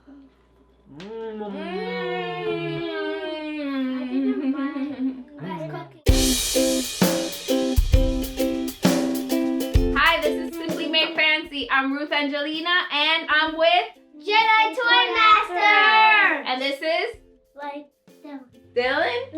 Hi, this is Simply Made Fancy. I'm Ruth Angelina, and I'm with Jedi Toy Master. And this is Like Dylan,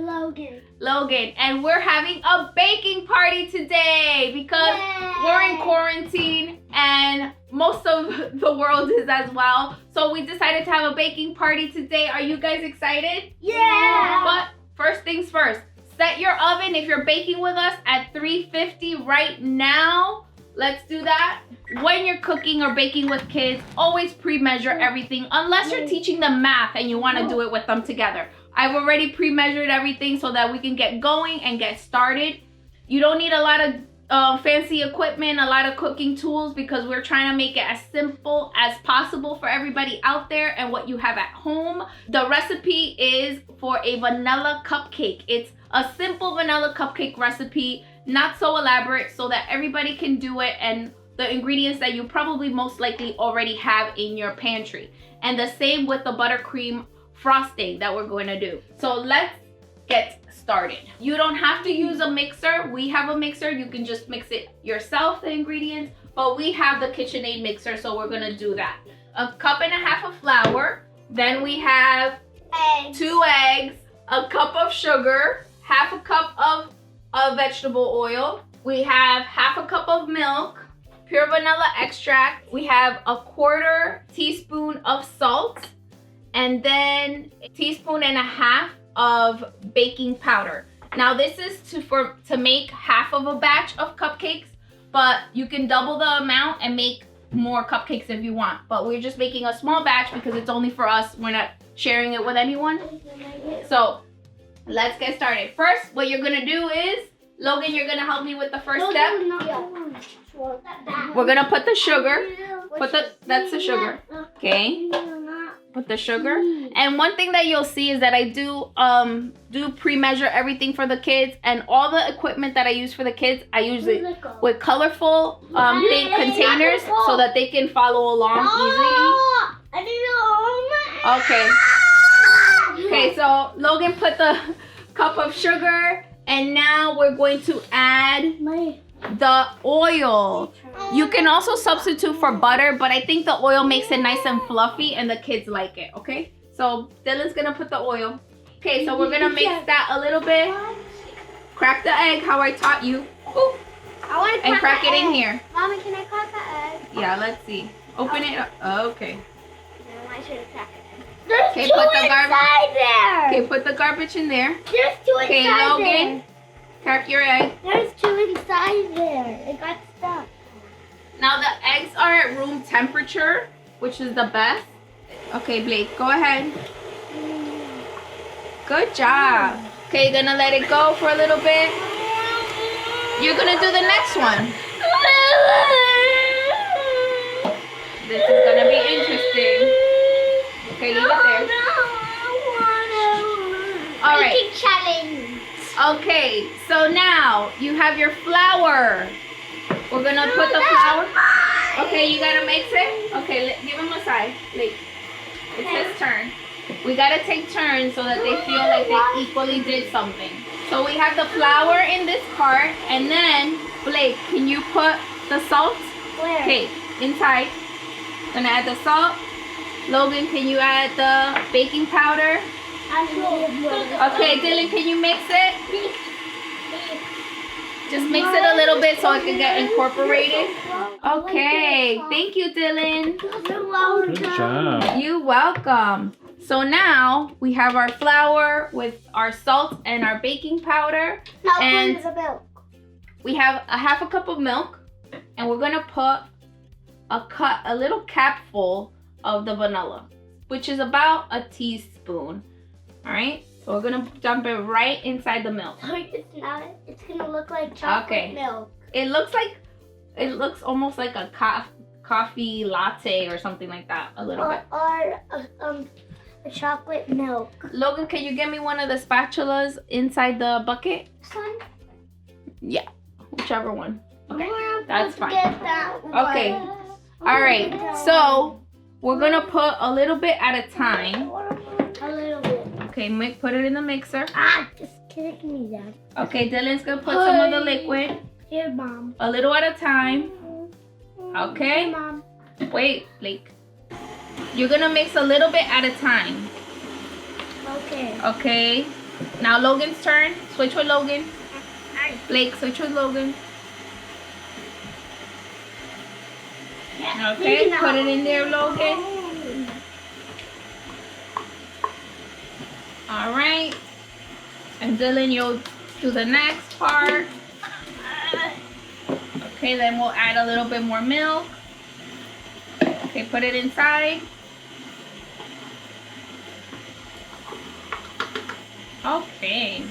Logan. and we're having a baking party today because we're in quarantine and most of the world is as well. So we decided to have a baking party today. Are you guys excited? Yeah. But first things first, set your oven if you're baking with us at 350 right now. Let's do that. When you're cooking or baking with kids, always pre-measure everything unless you're teaching them math and you want to do it with them together. I've already pre-measured everything so that we can get going and get started. You don't need a lot of fancy equipment, a lot of cooking tools because we're trying to make it as simple as possible for everybody out there and what you have at home. The recipe is for a vanilla cupcake. It's a simple vanilla cupcake recipe, not so elaborate, so that everybody can do it, and the ingredients that you probably most likely already have in your pantry. And the same with the buttercream frosting that we're going to do. So let's get started. You don't have to use a mixer. We have a mixer. You can just mix it yourself, the ingredients, but we have the KitchenAid mixer, so we're going to do that. 1.5 cups of flour. Then we have 2 eggs, 1 cup of sugar, 1/2 cup of vegetable oil. We have 1/2 cup of milk, pure vanilla extract. We have 1/4 teaspoon of salt, and then 1.5 teaspoons of baking powder. Now this is to make half of a batch of cupcakes, but you can double the amount and make more cupcakes if you want. But we're just making a small batch because it's only for us. We're not sharing it with anyone. So let's get started. First, what you're gonna do is, Logan, you're gonna help me with the first step. We're gonna put the sugar. That's the sugar. Okay. Put the sugar. And one thing that you'll see is that I do pre-measure everything for the kids, and all the equipment that I use for the kids, I use it with colorful containers so that they can follow along easily. Okay. Okay, so Logan put the cup of sugar, and now we're going to add the oil. You can also substitute for butter, but I think the oil makes it nice and fluffy and the kids like it, okay? So Dylan's gonna put the oil. Okay, so we're gonna mix that a little bit. Crack the egg how I taught you. Ooh. And crack it in here. Mommy, can I crack the egg? Yeah, let's see. Open it up. Okay. No, I should have cracked it. There's Okay, two put the inside there. Okay, put the garbage in there. There's two Okay, inside Logan, there. crack your egg. There's two inside there. It got stuck. Now the eggs are at room temperature, which is the best. Okay, Blake, go ahead. Good job. Okay, you're gonna let it go for a little bit. You're gonna do the next one. This is gonna be interesting. Okay, leave it there. All right. Baking challenge. Okay, so now you have your flour. We're gonna put the flour. Okay, you gotta mix it. Okay, give him a side. It's his turn. We gotta take turns so that they feel like they equally did something. So we have the flour in this cart, and then Blake, can you put the salt? Where? Okay, inside. Gonna add the salt. Logan, can you add the baking powder? Okay, Dylan, can you mix it? Just mix it a little bit so it can get incorporated. Okay, thank you, Dylan. You're welcome. Good job. You're welcome. So now we have our flour with our salt and our baking powder. Now And where's the milk? we have 1/2 cup of milk, and we're gonna put a little capful of the vanilla, which is about a teaspoon. All right, so we're gonna dump it right inside the milk. It's not. It's gonna look like chocolate milk. It looks almost like a coffee latte or something like that, a little bit. Or a chocolate milk. Logan, can you get me one of the spatulas inside the bucket? Son? Yeah, whichever one. Okay, We're that's supposed fine. to get that one. Okay. All right, so We're gonna put a little bit at a time. A little bit. Okay, put it in the mixer. Ah, just kick me, Dad. Okay, Dylan's gonna put some of the liquid. Here, Mom. A little at a time. Okay. Here, Mom. Wait, Blake. You're gonna mix a little bit at a time. Okay. Okay. Now Logan's turn. Switch with Logan. Blake, switch with Logan. Okay, put it in there, Logan. All right. And Dylan, you'll do the next part. Okay, then we'll add a little bit more milk. Okay, put it inside. Okay.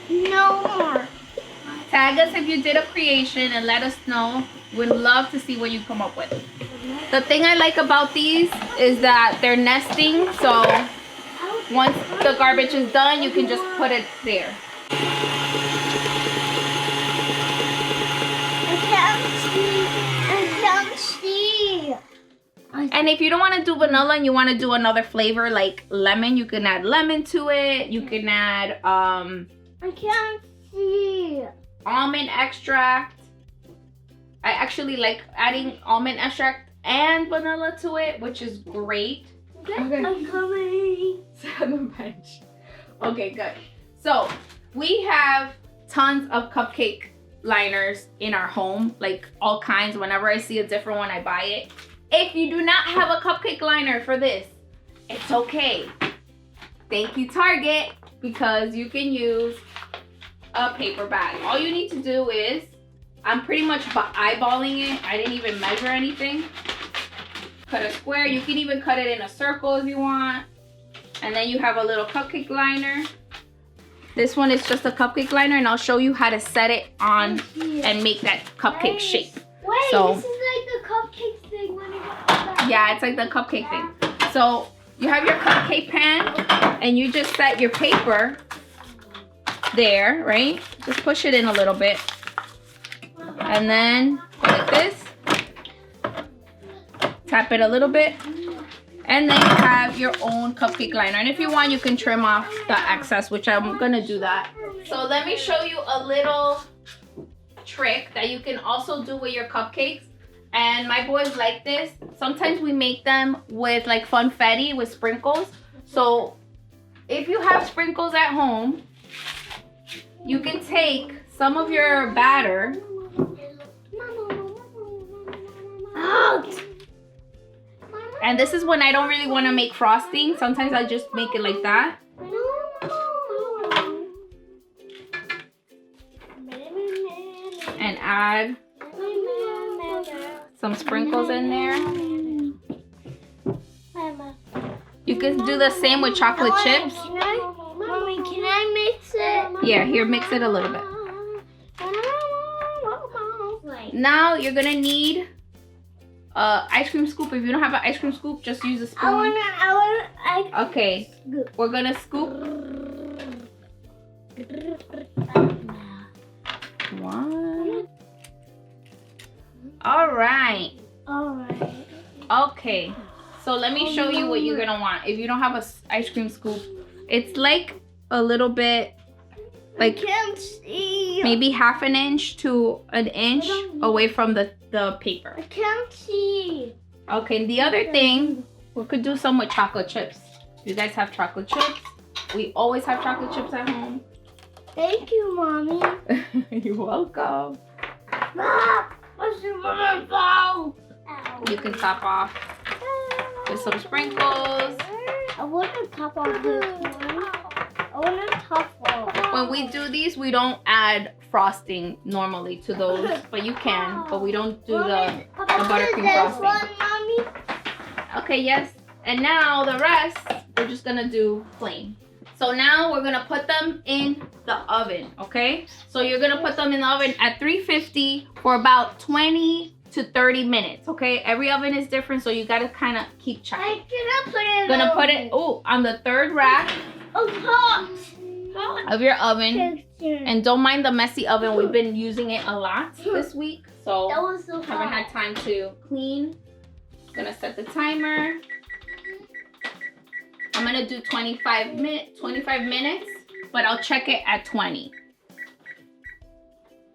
No more. Tag us if you did a creation and let us know. We'd love to see what you come up with. The thing I like about these is that they're nesting, so once the garbage is done, you can just put it there. I can't see. And if you don't want to do vanilla and you want to do another flavor like lemon, you can add lemon to it. You can add I can't see. almond extract. I actually like adding almond extract and vanilla to it, which is great. Okay. I'm coming. Sit on the bench. Okay, good. So we have tons of cupcake liners in our home, like all kinds. Whenever I see a different one, I buy it. If you do not have a cupcake liner for this, it's okay. Thank you, Target, because you can use a paper bag. All you need to do is, I'm pretty much eyeballing it. I didn't even measure anything. Cut a square. You can even cut it in a circle if you want. And then you have a little cupcake liner. This one is just a cupcake liner, and I'll show you how to set it on and make that cupcake shape. Wait, So, this is like the cupcake thing. yeah, it's like the cupcake thing. So you have your cupcake pan, and you just set your paper there, right? Just push it in a little bit. And then go like this. Tap it a little bit. And then you have your own cupcake liner. And if you want, you can trim off the excess, which I'm gonna do that. So let me show you a little trick that you can also do with your cupcakes. And my boys like this. Sometimes we make them with like funfetti with sprinkles. So if you have sprinkles at home, you can take some of your batter. And this is when I don't really want to make frosting. Sometimes I just make it like that. And add some sprinkles in there. You can do the same with chocolate chips. Mommy, can I mix it? Yeah, here, mix it a little bit. Now you're gonna need ice cream scoop. If you don't have an ice cream scoop, just use a spoon. Okay, we're gonna scoop. One. All right. Okay, so let me show you what you're gonna want. If you don't have an ice cream scoop, it's like a little bit, like Can't see. maybe half an inch to an inch away from the paper. I can't see. Okay, the other thing, we could do some with chocolate chips. You guys have chocolate chips? We always have chocolate chips at home. Thank you, Mommy. You're welcome. You can top off with some sprinkles. I want to top off this one. I want to top off. When we do these, we don't add frosting normally to those, but you can. But we don't do the buttercream frosting. Mommy? Okay, yes. And now the rest, we're just gonna do plain. So now we're gonna put them in the oven, okay? So you're gonna put them in the oven at 350 for about 20 to 30 minutes, okay? Every oven is different, so you gotta kind of keep checking. I cannot put it in Gonna the put it, on the third rack hot. of your oven. And don't mind the messy oven. We've been using it a lot this week, so That was so haven't hot. had time to clean. I'm gonna set the timer. I'm gonna do 25 minutes, but I'll check it at 20.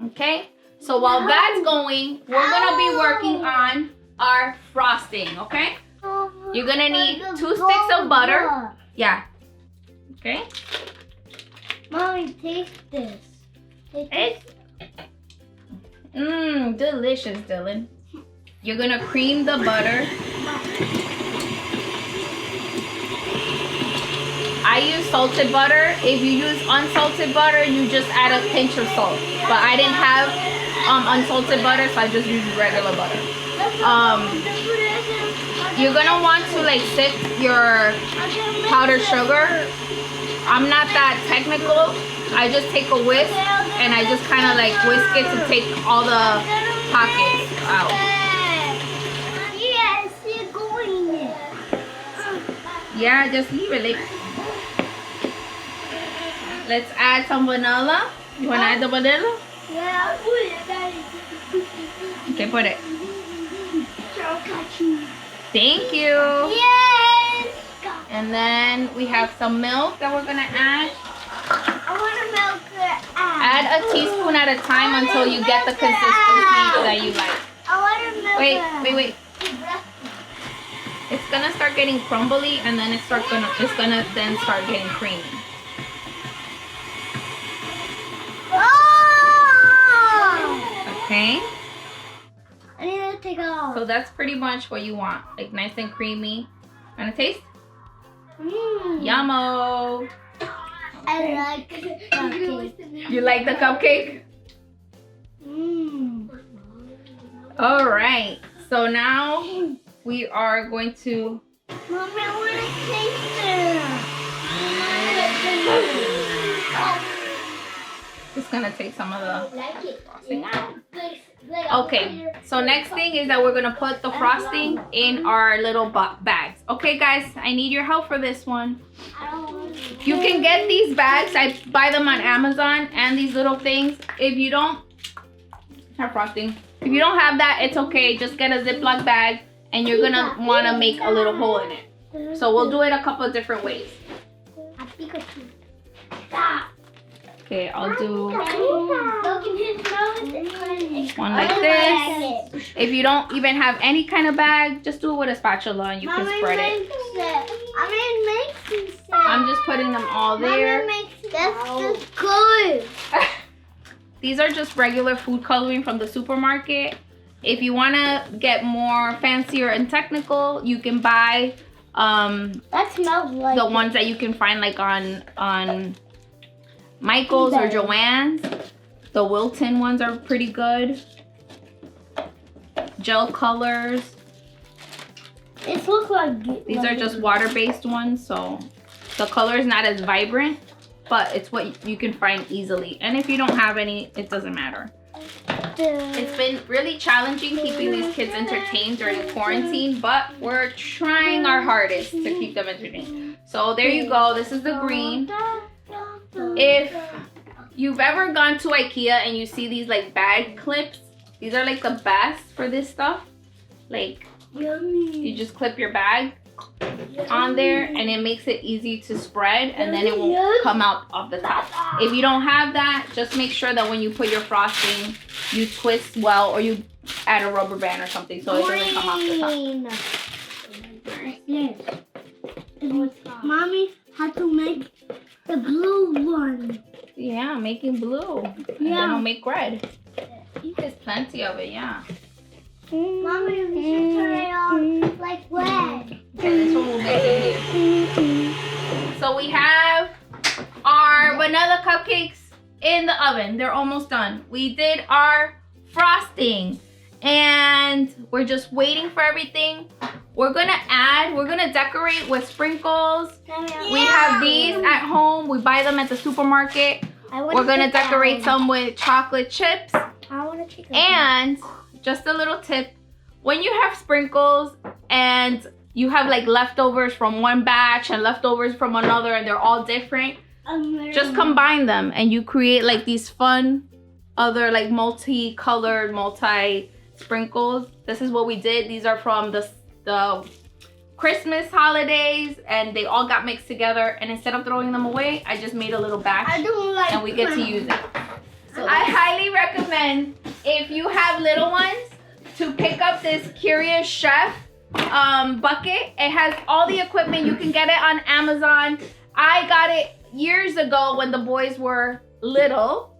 Okay? So while that's going, we're gonna be working on our frosting, okay? You're gonna need 2 sticks of butter. Yeah. Okay? Mommy, taste this. It's delicious, Dylan. You're gonna cream the butter. I use salted butter. If you use unsalted butter, you just add a pinch of salt. But I didn't have unsalted butter, so I just used regular butter. You're gonna want to like sift your powdered sugar. I'm not that technical. I just take a whisk and I just kind of like whisk it to take all the pockets out. Yes, you're going there. Yeah, just leave it. Let's add some vanilla. You wanna add the vanilla? Yeah. Okay, put it. Thank you. Yes. And then we have some milk that we're gonna add. I want to milk it. Add a teaspoon at a time until you get the consistency that you like. I want to milk Wait. It's gonna start getting crumbly, and then it's gonna then start getting creamy. Oh! Okay. I need to take it off. So that's pretty much what you want, like nice and creamy. Wanna taste? Yummo. I like cupcake. You like the cupcake? All right. So now we are going to. Mommy, I want to taste it. Just gonna take some of the Like it. frosting out. Okay, so next thing is that we're gonna put the frosting in our little bags. Okay, guys, I need your help for this one. You can get these bags. I buy them on Amazon, and these little things. If you don't have frosting, if you don't have that, it's okay. Just get a Ziploc bag, and you're gonna wanna make a little hole in it. So we'll do it a couple of different ways. Okay, I'll do one like this. If you don't even have any kind of bag, just do it with a spatula and you can spread it. I'm just putting them all there. That's good. These are just regular food coloring from the supermarket. If you want to get more fancier and technical, you can buy That smells like the ones that you can find like on Michael's or Joann's. The Wilton ones are pretty good. Gel colors. It looks like These are just water-based ones, so the color is not as vibrant, but it's what you can find easily. And if you don't have any, it doesn't matter. It's been really challenging keeping these kids entertained during quarantine, but we're trying our hardest to keep them entertained. So there you go. This is the green. If you've ever gone to IKEA and you see these like bag clips, these are like the best for this stuff. Like you just clip your bag on there and it makes it easy to spread, and then it won't come out of the top. If you don't have that, just make sure that when you put your frosting, you twist well, or you add a rubber band or something so it doesn't come off the top. Yes. Mommy had to make the blue one. Yeah, making blue. And then I'll make red. There's plenty of it, yeah. Mommy, we should turn it on like red. Okay, this one will make it here. So we have our vanilla cupcakes in the oven. They're almost done. We did our frosting and we're just waiting for everything. We're gonna decorate with sprinkles. We have these at home. We buy them at the supermarket. We're gonna decorate some with chocolate chips. I want to take And just a little tip, when you have sprinkles and you have like leftovers from one batch and leftovers from another and they're all different, just combine them and you create like these fun other like multicolored, multi sprinkles. This is what we did. These are from the the Christmas holidays, and they all got mixed together. And instead of throwing them away, I just made a little batch, and we get to use it. So I highly recommend, if you have little ones, to pick up this Curious Chef bucket. It has all the equipment. You can get it on Amazon. I got it years ago when the boys were little,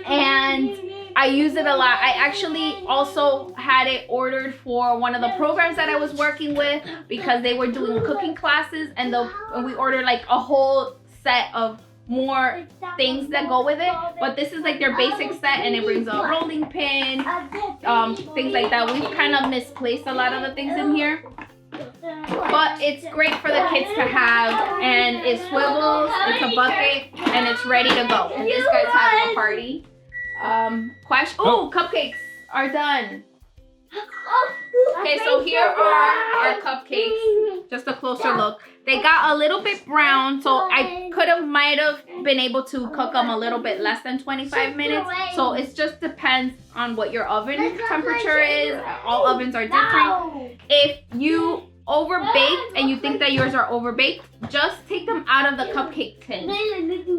and I use it a lot. I actually also had it ordered for one of the programs that I was working with, because they were doing cooking classes, and we ordered like a whole set of more things that go with it. But this is like their basic set, and it brings a rolling pin, things like that. We've kind of misplaced a lot of the things in here, but it's great for the kids to have, and it swivels, it's a bucket, and it's ready to go. And this guy's having a party. Cupcakes are done. Okay, so here are our cupcakes. Just a closer look. They got a little bit brown, so I might have been able to cook them a little bit less than 25 minutes. So it just depends on what your oven temperature is. All ovens are different. If you overbaked and you think that yours are overbaked, just take them out of the cupcake tin,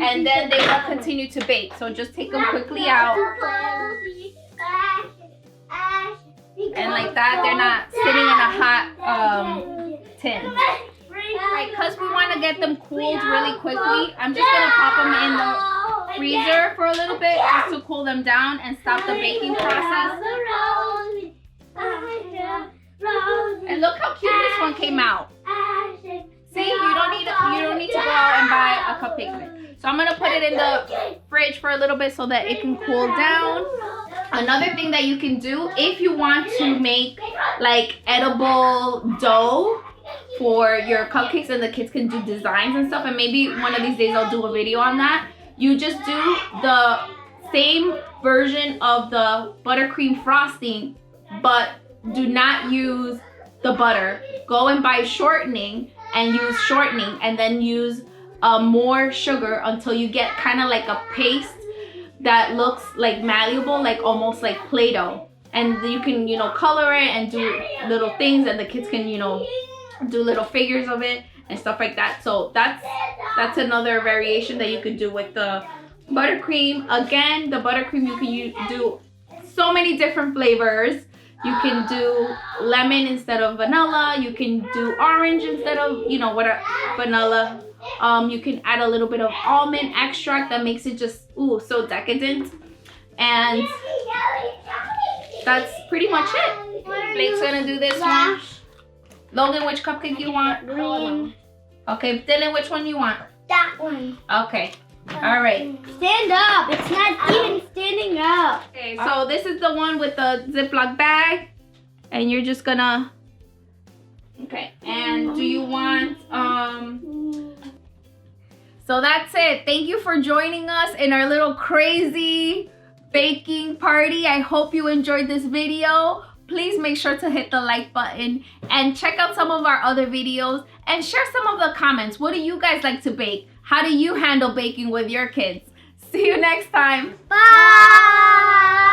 and then they will continue to bake. So just take them quickly out, and like that, they're not sitting in a hot tin. Right, because we want to get them cooled really quickly, I'm just gonna pop them in the freezer for a little bit just to cool them down and stop the baking process. And look how cute this one came out. See, you don't need to go out and buy a cupcake mix. So I'm gonna put it in the fridge for a little bit so that it can cool down. Another thing that you can do, if you want to make like edible dough for your cupcakes, and the kids can do designs and stuff, and maybe one of these days I'll do a video on that. You just do the same version of the buttercream frosting, but do not use the butter. Go and buy shortening and use shortening, and then use more sugar until you get kind of like a paste that looks like malleable, like almost like Play-Doh. And you can, color it and do little things, and the kids can, do little figures of it and stuff like that. So that's another variation that you could do with the buttercream. Again, the buttercream, you can do so many different flavors. You can do lemon instead of vanilla. You can do orange instead of, vanilla. You can add a little bit of almond extract that makes it just, so decadent. And that's pretty much it. Blake's gonna do this one. Logan, which cupcake you want? Green. Okay, Dylan, which one you want? That one. Okay. All right. Stand up. It's not even standing up. Okay, so this is the one with the Ziploc bag, and you're just gonna. Okay. And do you want So that's it. Thank you for joining us in our little crazy baking party. I hope you enjoyed this video. Please make sure to hit the like button and check out some of our other videos, and share some of the comments. What do you guys like to bake? How do you handle baking with your kids? See you next time. Bye.